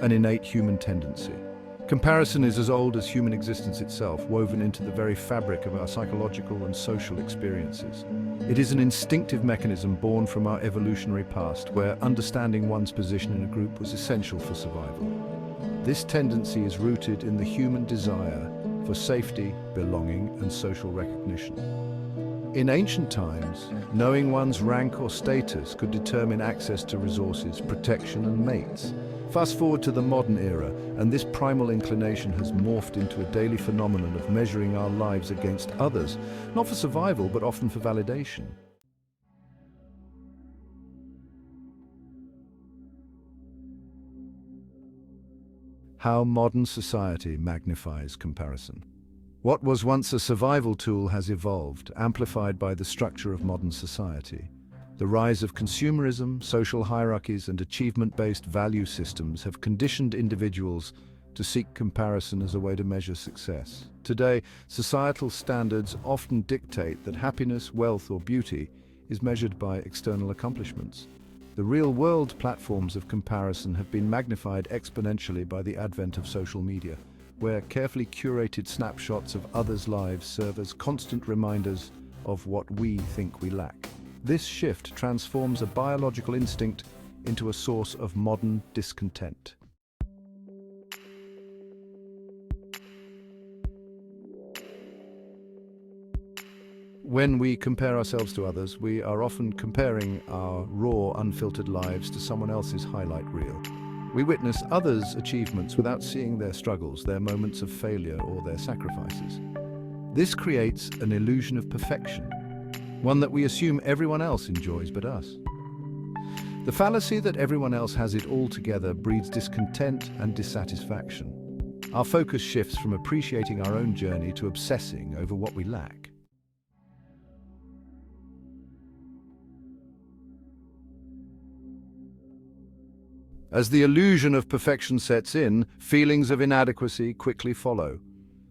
an innate human tendency. Comparison is as old as human existence itself, woven into the very fabric of our psychological and social experiences. It is an instinctive mechanism born from our evolutionary past, where understanding one's position in a group was essential for survival. This tendency is rooted in the human desire for safety, belonging, and social recognition. In ancient times, knowing one's rank or status could determine access to resources, protection, and mates. Fast forward to the modern era, and this primal inclination has morphed into a daily phenomenon of measuring our lives against others, not for survival, but often for validation. How modern society magnifies comparison. What was once a survival tool has evolved, amplified by the structure of modern society. The rise of consumerism, social hierarchies, and achievement-based value systems have conditioned individuals to seek comparison as a way to measure success. Today, societal standards often dictate that happiness, wealth, or beauty is measured by external accomplishments. The real-world platforms of comparison have been magnified exponentially by the advent of social media, where carefully curated snapshots of others' lives serve as constant reminders of what we think we lack. This shift transforms a biological instinct into a source of modern discontent. When we compare ourselves to others, we are often comparing our raw, unfiltered lives to someone else's highlight reel. We witness others' achievements without seeing their struggles, their moments of failure, or their sacrifices. This creates an illusion of perfection, one that we assume everyone else enjoys but us. The fallacy that everyone else has it all together breeds discontent and dissatisfaction. Our focus shifts from appreciating our own journey to obsessing over what we lack. As the illusion of perfection sets in, feelings of inadequacy quickly follow.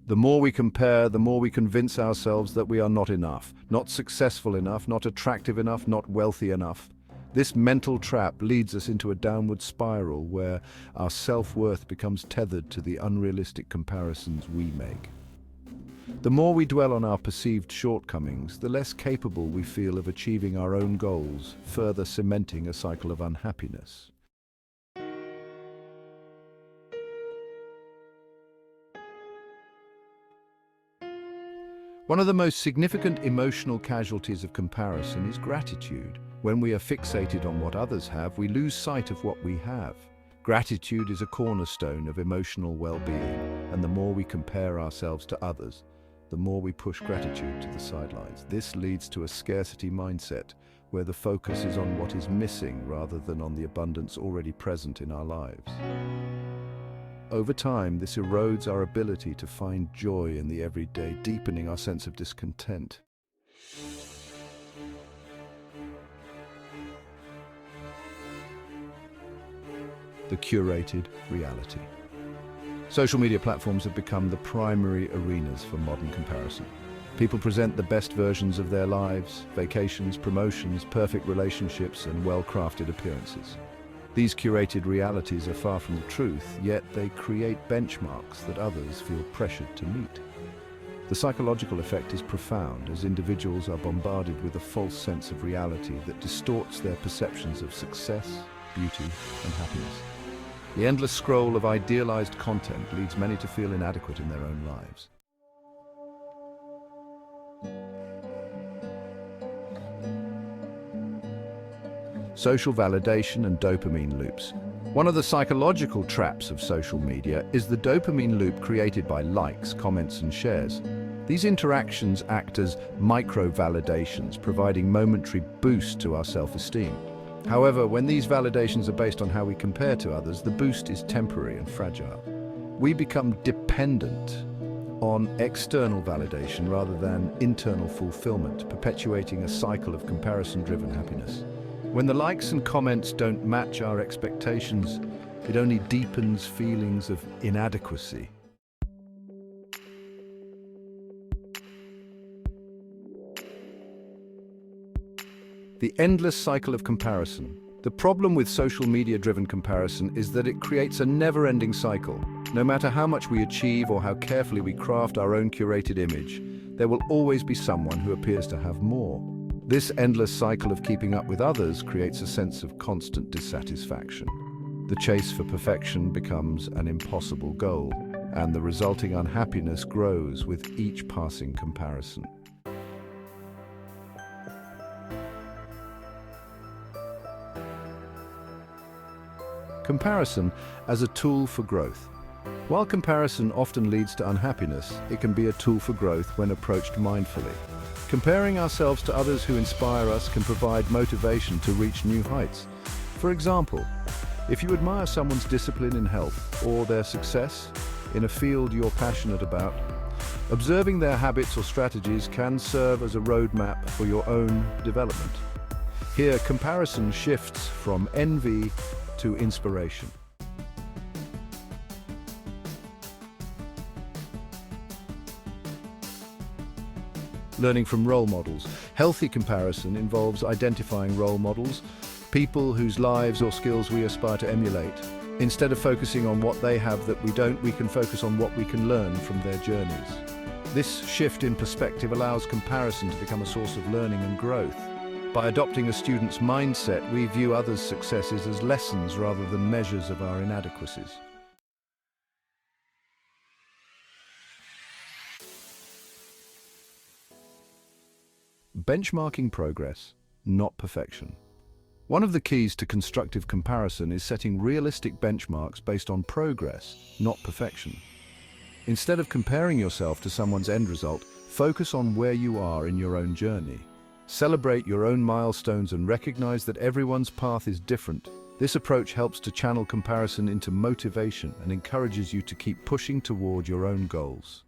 The more we compare, the more we convince ourselves that we are not enough, not successful enough, not attractive enough, not wealthy enough. This mental trap leads us into a downward spiral where our self-worth becomes tethered to the unrealistic comparisons we make. The more we dwell on our perceived shortcomings, the less capable we feel of achieving our own goals, further cementing a cycle of unhappiness. One of the most significant emotional casualties of comparison is gratitude. When we are fixated on what others have, we lose sight of what we have. Gratitude is a cornerstone of emotional well-being, and the more we compare ourselves to others, the more we push gratitude to the sidelines. This leads to a scarcity mindset, where the focus is on what is missing rather than on the abundance already present in our lives. Over time, this erodes our ability to find joy in the everyday, deepening our sense of discontent. The curated reality. Social media platforms have become the primary arenas for modern comparison. People present the best versions of their lives, vacations, promotions, perfect relationships, and well-crafted appearances. These curated realities are far from the truth, yet they create benchmarks that others feel pressured to meet. The psychological effect is profound, as individuals are bombarded with a false sense of reality that distorts their perceptions of success, beauty, and happiness. The endless scroll of idealized content leads many to feel inadequate in their own lives. Social validation and dopamine loops. One of the psychological traps of social media is the dopamine loop created by likes, comments, and shares. These interactions act as micro-validations, providing momentary boost to our self-esteem. However, when these validations are based on how we compare to others, the boost is temporary and fragile. We become dependent on external validation rather than internal fulfillment, perpetuating a cycle of comparison-driven happiness. When the likes and comments don't match our expectations, it only deepens feelings of inadequacy. The endless cycle of comparison. The problem with social media-driven comparison is that it creates a never-ending cycle. No matter how much we achieve or how carefully we craft our own curated image, there will always be someone who appears to have more. This endless cycle of keeping up with others creates a sense of constant dissatisfaction. The chase for perfection becomes an impossible goal, and the resulting unhappiness grows with each passing comparison. Comparison as a tool for growth. While comparison often leads to unhappiness, it can be a tool for growth when approached mindfully. Comparing ourselves to others who inspire us can provide motivation to reach new heights. For example, if you admire someone's discipline in health or their success in a field you're passionate about, observing their habits or strategies can serve as a roadmap for your own development. Here, comparison shifts from envy to inspiration. Learning from role models. Healthy comparison involves identifying role models, people whose lives or skills we aspire to emulate. Instead of focusing on what they have that we don't, we can focus on what we can learn from their journeys. This shift in perspective allows comparison to become a source of learning and growth. By adopting a student's mindset, we view others' successes as lessons rather than measures of our inadequacies. Benchmarking progress, not perfection. One of the keys to constructive comparison is setting realistic benchmarks based on progress, not perfection. Instead of comparing yourself to someone's end result, focus on where you are in your own journey. Celebrate your own milestones and recognize that everyone's path is different. This approach helps to channel comparison into motivation and encourages you to keep pushing toward your own goals.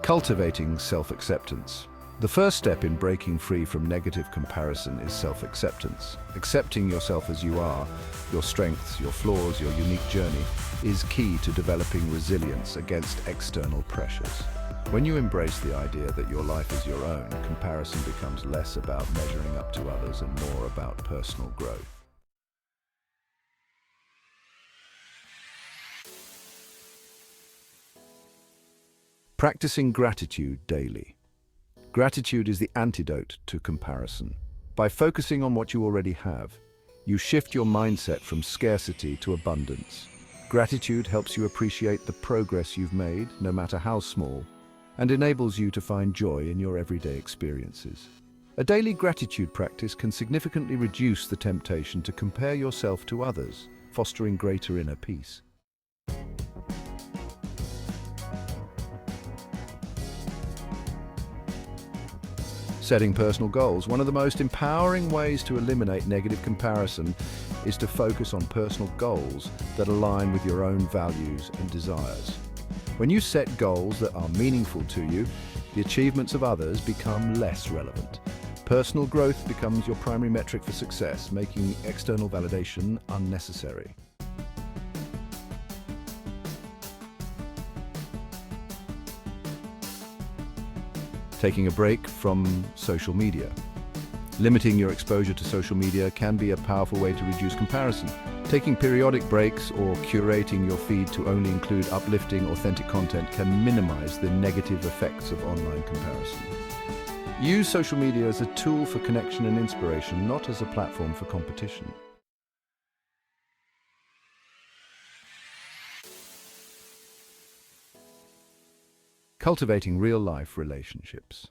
Cultivating self-acceptance. The first step in breaking free from negative comparison is self-acceptance. Accepting yourself as you are, your strengths, your flaws, your unique journey, is key to developing resilience against external pressures. When you embrace the idea that your life is your own, comparison becomes less about measuring up to others and more about personal growth. Practicing gratitude daily. Gratitude is the antidote to comparison. By focusing on what you already have, you shift your mindset from scarcity to abundance. Gratitude helps you appreciate the progress you've made, no matter how small, and enables you to find joy in your everyday experiences. A daily gratitude practice can significantly reduce the temptation to compare yourself to others, fostering greater inner peace. Setting personal goals. One of the most empowering ways to eliminate negative comparison is to focus on personal goals that align with your own values and desires. When you set goals that are meaningful to you, the achievements of others become less relevant. Personal growth becomes your primary metric for success, making external validation unnecessary. Taking a break from social media. Limiting your exposure to social media can be a powerful way to reduce comparison. Taking periodic breaks or curating your feed to only include uplifting, authentic content can minimize the negative effects of online comparison. Use social media as a tool for connection and inspiration, not as a platform for competition. Cultivating real-life relationships.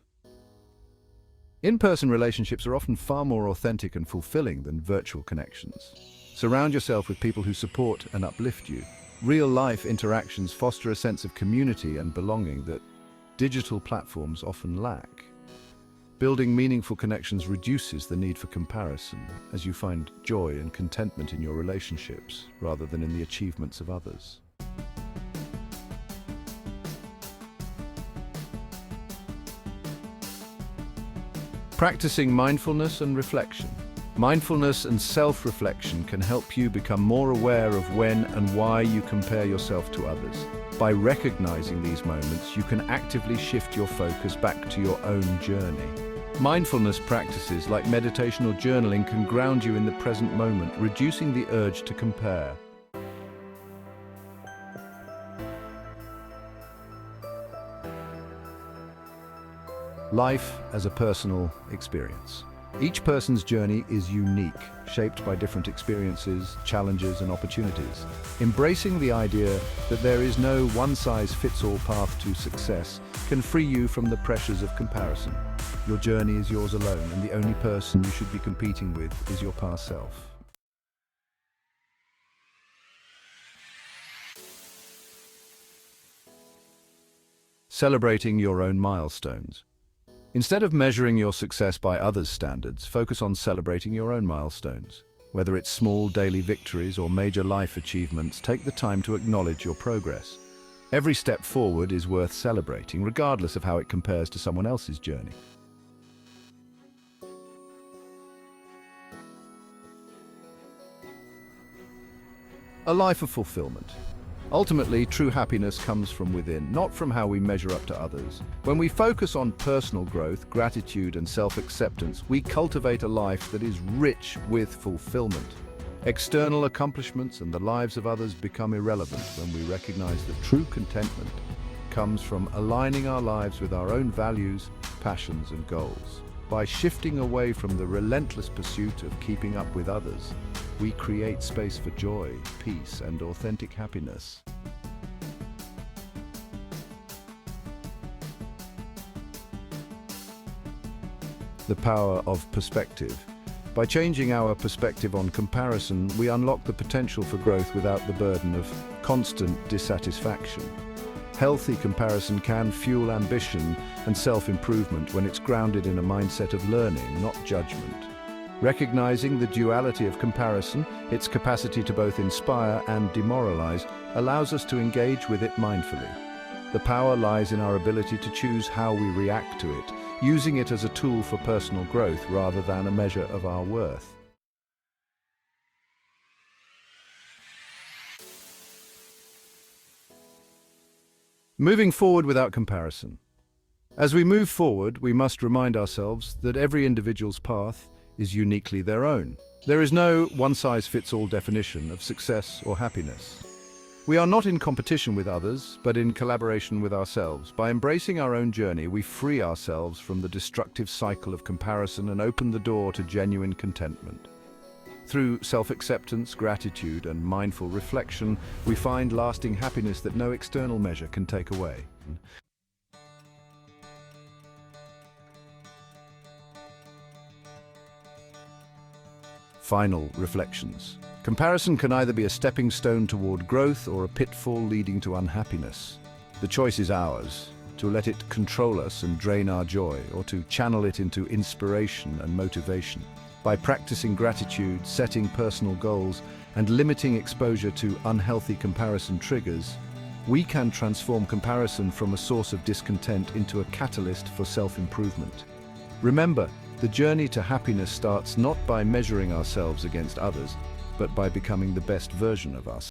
In-person relationships are often far more authentic and fulfilling than virtual connections. Surround yourself with people who support and uplift you. Real-life interactions foster a sense of community and belonging that digital platforms often lack. Building meaningful connections reduces the need for comparison, as you find joy and contentment in your relationships rather than in the achievements of others. Practicing mindfulness and reflection. Mindfulness and self-reflection can help you become more aware of when and why you compare yourself to others. By recognizing these moments, you can actively shift your focus back to your own journey. Mindfulness practices like meditation or journaling can ground you in the present moment, reducing the urge to compare. Life as a personal experience. Each person's journey is unique, shaped by different experiences, challenges, and opportunities. Embracing the idea that there is no one-size-fits-all path to success can free you from the pressures of comparison. Your journey is yours alone, and the only person you should be competing with is your past self. Celebrating your own milestones. Instead of measuring your success by others' standards, focus on celebrating your own milestones. Whether it's small daily victories or major life achievements, take the time to acknowledge your progress. Every step forward is worth celebrating, regardless of how it compares to someone else's journey. A life of fulfillment. Ultimately, true happiness comes from within, not from how we measure up to others. When we focus on personal growth, gratitude, and self-acceptance, we cultivate a life that is rich with fulfillment. External accomplishments and the lives of others become irrelevant when we recognize that true contentment comes from aligning our lives with our own values, passions, and goals. By shifting away from the relentless pursuit of keeping up with others, we create space for joy, peace, and authentic happiness. The power of perspective. By changing our perspective on comparison, we unlock the potential for growth without the burden of constant dissatisfaction. Healthy comparison can fuel ambition and self-improvement when it's grounded in a mindset of learning, not judgment. Recognizing the duality of comparison, its capacity to both inspire and demoralize, allows us to engage with it mindfully. The power lies in our ability to choose how we react to it, using it as a tool for personal growth rather than a measure of our worth. Moving forward without comparison. As we move forward, we must remind ourselves that every individual's path is uniquely their own. There is no one-size-fits-all definition of success or happiness. We are not in competition with others, but in collaboration with ourselves. By embracing our own journey, we free ourselves from the destructive cycle of comparison and open the door to genuine contentment. Through self-acceptance, gratitude, and mindful reflection, we find lasting happiness that no external measure can take away. Final reflections. Comparison can either be a stepping stone toward growth or a pitfall leading to unhappiness. The choice is ours, to let it control us and drain our joy, or to channel it into inspiration and motivation. By practicing gratitude, setting personal goals, and limiting exposure to unhealthy comparison triggers, we can transform comparison from a source of discontent into a catalyst for self-improvement. Remember, the journey to happiness starts not by measuring ourselves against others, but by becoming the best version of ourselves.